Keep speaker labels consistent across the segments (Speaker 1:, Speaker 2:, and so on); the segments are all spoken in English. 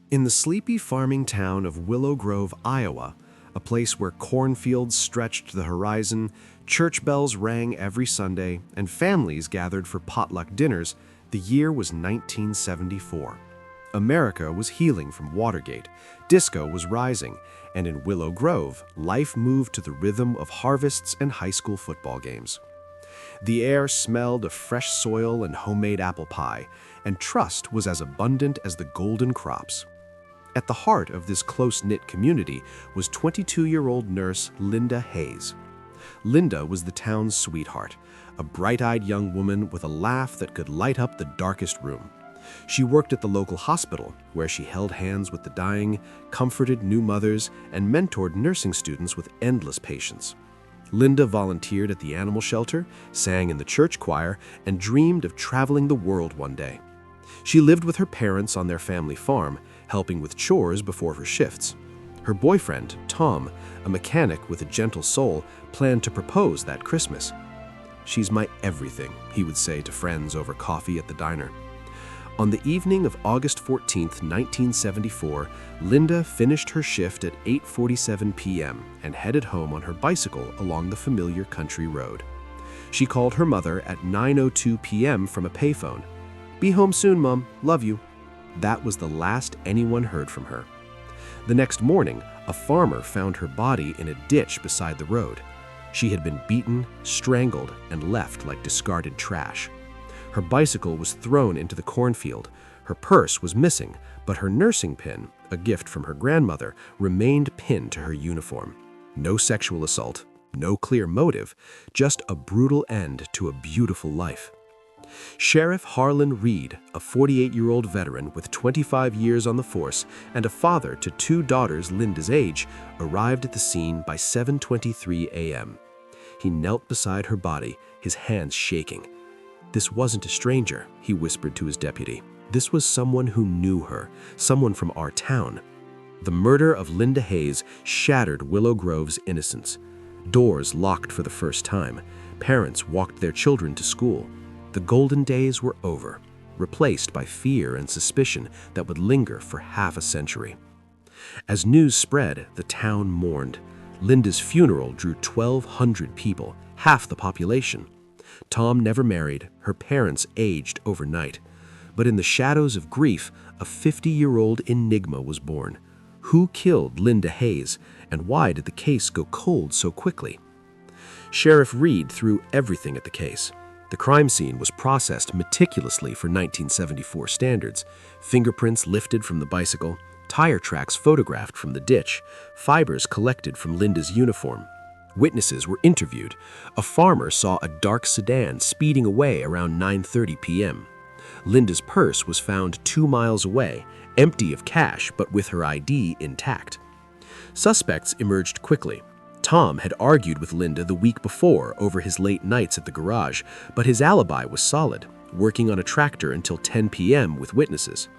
Speaker 1: In the sleepy farming town of Willow Grove, Iowa, a place where cornfields stretched the horizon, church bells rang every Sunday, and families gathered for potluck dinners, the year was 1974. America was healing from Watergate, disco was rising, and in Willow Grove, life moved to the rhythm of harvests and high school football games. The air smelled of fresh soil and homemade apple pie, and trust was as abundant as the golden crops. At the heart of this close-knit community was 22-year-old nurse Linda Hayes. Linda was the town's sweetheart, a bright-eyed young woman with a laugh that could light up the darkest room. She worked at the local hospital, where she held hands with the dying, comforted new mothers, and mentored nursing students with endless patience. Linda volunteered at the animal shelter, sang in the church choir, and dreamed of traveling the world one day. She lived with her parents on their family farm, helping with chores before her shifts. Her boyfriend, Tom, a mechanic with a gentle soul, planned to propose that Christmas. "She's my everything," he would say to friends over coffee at the diner. On the evening of August 14, 1974, Linda finished her shift at 8:47 p.m. and headed home on her bicycle along the familiar country road. She called her mother at 9:02 p.m. from a payphone. "Be home soon, Mom. Love you." That was the last anyone heard from her. The next morning, a farmer found her body in a ditch beside the road. She had been beaten, strangled, and left like discarded trash. Her bicycle was thrown into the cornfield. Her purse was missing, but her nursing pin, a gift from her grandmother, remained pinned to her uniform. No sexual assault, no clear motive, just a brutal end to a beautiful life. Sheriff Harlan Reed, a 48-year-old veteran with 25 years on the force and a father to two daughters Linda's age, arrived at the scene by 7:23 a.m. He knelt beside her body, his hands shaking. "This wasn't a stranger," he whispered to his deputy. "This was someone who knew her, someone from our town." The murder of Linda Hayes shattered Willow Grove's innocence. Doors locked for the first time. Parents walked their children to school. The golden days were over, replaced by fear and suspicion that would linger for half a century. As news spread, the town mourned. Linda's funeral drew 1,200 people, half the population. Tom never married, her parents aged overnight. But in the shadows of grief, a 50-year-old enigma was born. Who killed Linda Hayes, and why did the case go cold so quickly? Sheriff Reed threw everything at the case. The crime scene was processed meticulously for 1974 standards. Fingerprints lifted from the bicycle, tire tracks photographed from the ditch, fibers collected from Linda's uniform. Witnesses were interviewed. A farmer saw a dark sedan speeding away around 9:30 p.m. Linda's purse was found 2 miles away, empty of cash but with her ID intact. Suspects emerged quickly. Tom had argued with Linda the week before over his late nights at the garage, but his alibi was solid, working on a tractor until 10 p.m. with witnesses.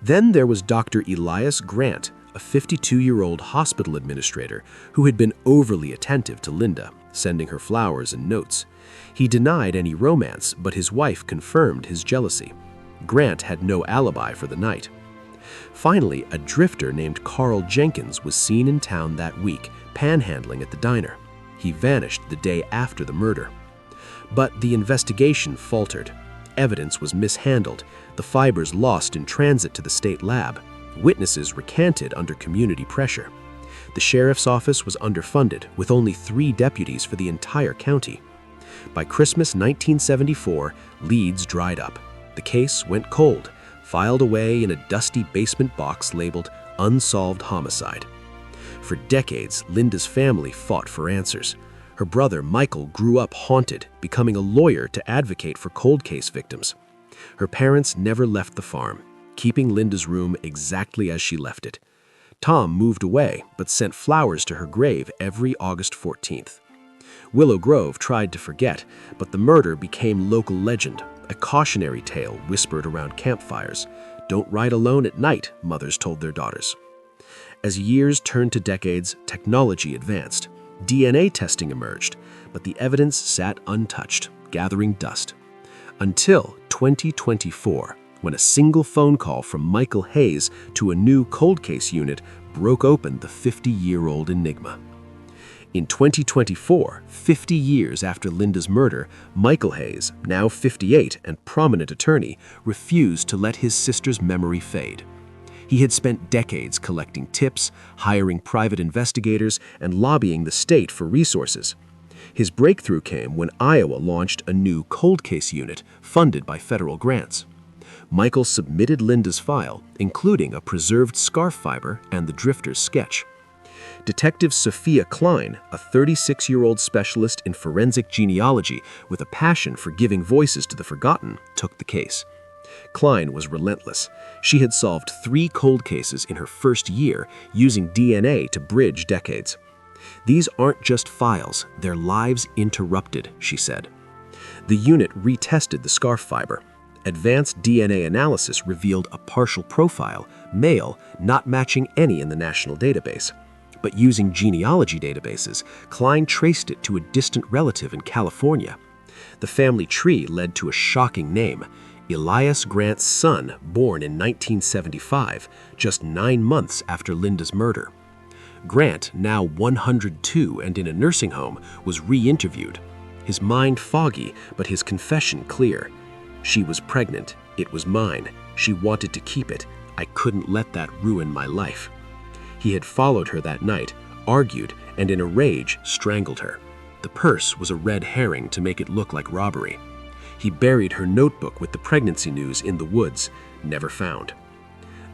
Speaker 1: Then there was Dr. Elias Grant, a 52-year-old hospital administrator who had been overly attentive to Linda, sending her flowers and notes. He denied any romance, but his wife confirmed his jealousy. Grant had no alibi for the night. Finally, a drifter named Carl Jenkins was seen in town that week, panhandling at the diner. He vanished the day after the murder. But the investigation faltered. Evidence was mishandled, the fibers lost in transit to the state lab. Witnesses recanted under community pressure. The sheriff's office was underfunded, with only 3 deputies for the entire county. By Christmas 1974, leads dried up. The case went cold, filed away in a dusty basement box labeled Unsolved Homicide. For decades, Linda's family fought for answers. Her brother, Michael, grew up haunted, becoming a lawyer to advocate for cold case victims. Her parents never left the farm, keeping Linda's room exactly as she left it. Tom moved away, but sent flowers to her grave every August 14th. Willow Grove tried to forget, but the murder became local legend, a cautionary tale whispered around campfires. "Don't ride alone at night," mothers told their daughters. As years turned to decades, technology advanced. DNA testing emerged, but the evidence sat untouched, gathering dust. Until 2024, when a single phone call from Michael Hayes to a new cold case unit broke open the 50-year-old enigma. In 2024, 50 years after Linda's murder, Michael Hayes, now 58 and prominent attorney, refused to let his sister's memory fade. He had spent decades collecting tips, hiring private investigators, and lobbying the state for resources. His breakthrough came when Iowa launched a new cold case unit funded by federal grants. Michael submitted Linda's file, including a preserved scarf fiber and the drifter's sketch. Detective Sophia Klein, a 36-year-old specialist in forensic genealogy with a passion for giving voices to the forgotten, took the case. Klein was relentless. She had solved 3 cold cases in her first year using DNA to bridge decades. "These aren't just files, they're lives interrupted," she said. The unit retested the scarf fiber. Advanced DNA analysis revealed a partial profile, male, not matching any in the national database. But using genealogy databases, Klein traced it to a distant relative in California. The family tree led to a shocking name: Elias Grant's son, born in 1975, just 9 months after Linda's murder. Grant, now 102 and in a nursing home, was re-interviewed. His mind foggy, but his confession clear. "She was pregnant. It was mine. She wanted to keep it. I couldn't let that ruin my life." He had followed her that night, argued, and in a rage strangled her. The purse was a red herring to make it look like robbery. He buried her notebook with the pregnancy news in the woods, never found.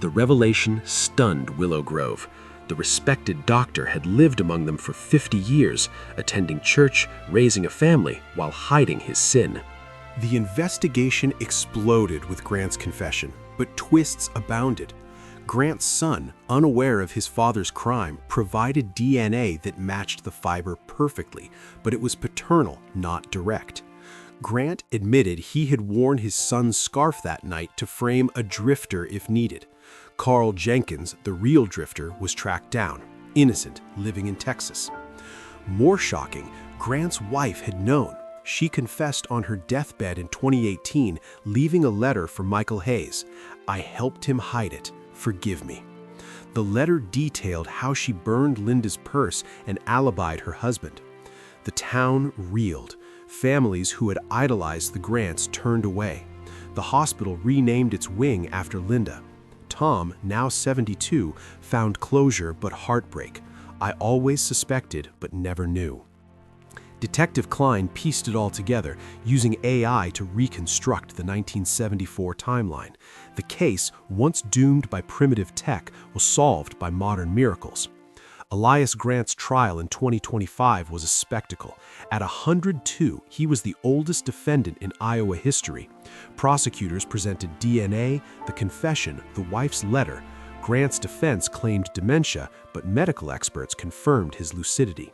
Speaker 1: The revelation stunned Willow Grove. The respected doctor had lived among them for 50 years, attending church, raising a family, while hiding his sin.
Speaker 2: The investigation exploded with Grant's confession, but twists abounded. Grant's son, unaware of his father's crime, provided DNA that matched the fiber perfectly, but it was paternal, not direct. Grant admitted he had worn his son's scarf that night to frame a drifter if needed. Carl Jenkins, the real drifter, was tracked down, innocent, living in Texas. More shocking, Grant's wife had known. She confessed on her deathbed in 2018, leaving a letter for Michael Hayes. "I helped him hide it. Forgive me." The letter detailed how she burned Linda's purse and alibied her husband. The town reeled. Families who had idolized the Grants turned away. The hospital renamed its wing after Linda. Tom, now 72, found closure but heartbreak. "I always suspected but never knew." Detective Klein pieced it all together, using AI to reconstruct the 1974 timeline. The case, once doomed by primitive tech, was solved by modern miracles. Elias Grant's trial in 2025 was a spectacle. At 102, he was the oldest defendant in Iowa history. Prosecutors presented DNA, the confession, the wife's letter. Grant's defense claimed dementia, but medical experts confirmed his lucidity.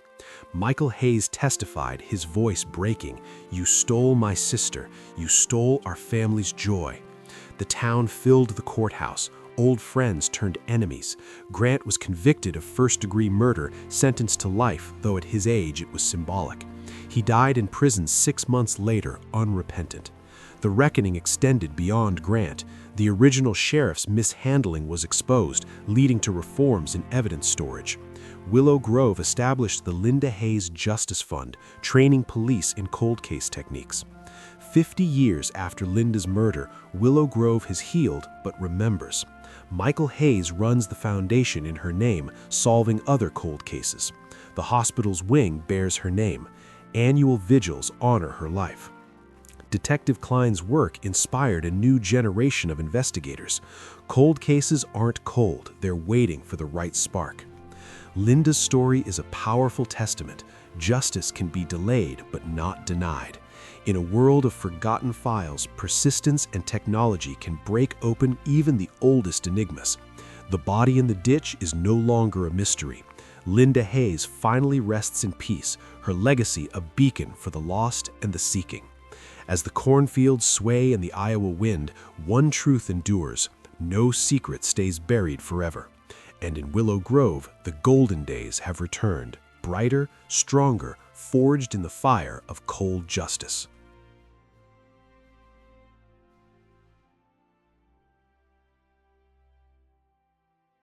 Speaker 2: Michael Hayes testified, his voice breaking, "You stole my sister. You stole our family's joy." The town filled the courthouse. Old friends turned enemies. Grant was convicted of first-degree murder, sentenced to life, though at his age it was symbolic. He died in prison 6 months later, unrepentant. The reckoning extended beyond Grant. The original sheriff's mishandling was exposed, leading to reforms in evidence storage. Willow Grove established the Linda Hayes Justice Fund, training police in cold case techniques. 50 years after Linda's murder, Willow Grove has healed but remembers. Michael Hayes runs the foundation in her name, solving other cold cases. The hospital's wing bears her name. Annual vigils honor her life. Detective Klein's work inspired a new generation of investigators. Cold cases aren't cold, they're waiting for the right spark. Linda's story is a powerful testament. Justice can be delayed but not denied. In a world of forgotten files, persistence and technology can break open even the oldest enigmas. The body in the ditch is no longer a mystery. Linda Hayes finally rests in peace, her legacy a beacon for the lost and the seeking. As the cornfields sway in the Iowa wind, one truth endures: no secret stays buried forever. And in Willow Grove, the golden days have returned, brighter, stronger, forged in the fire of cold justice.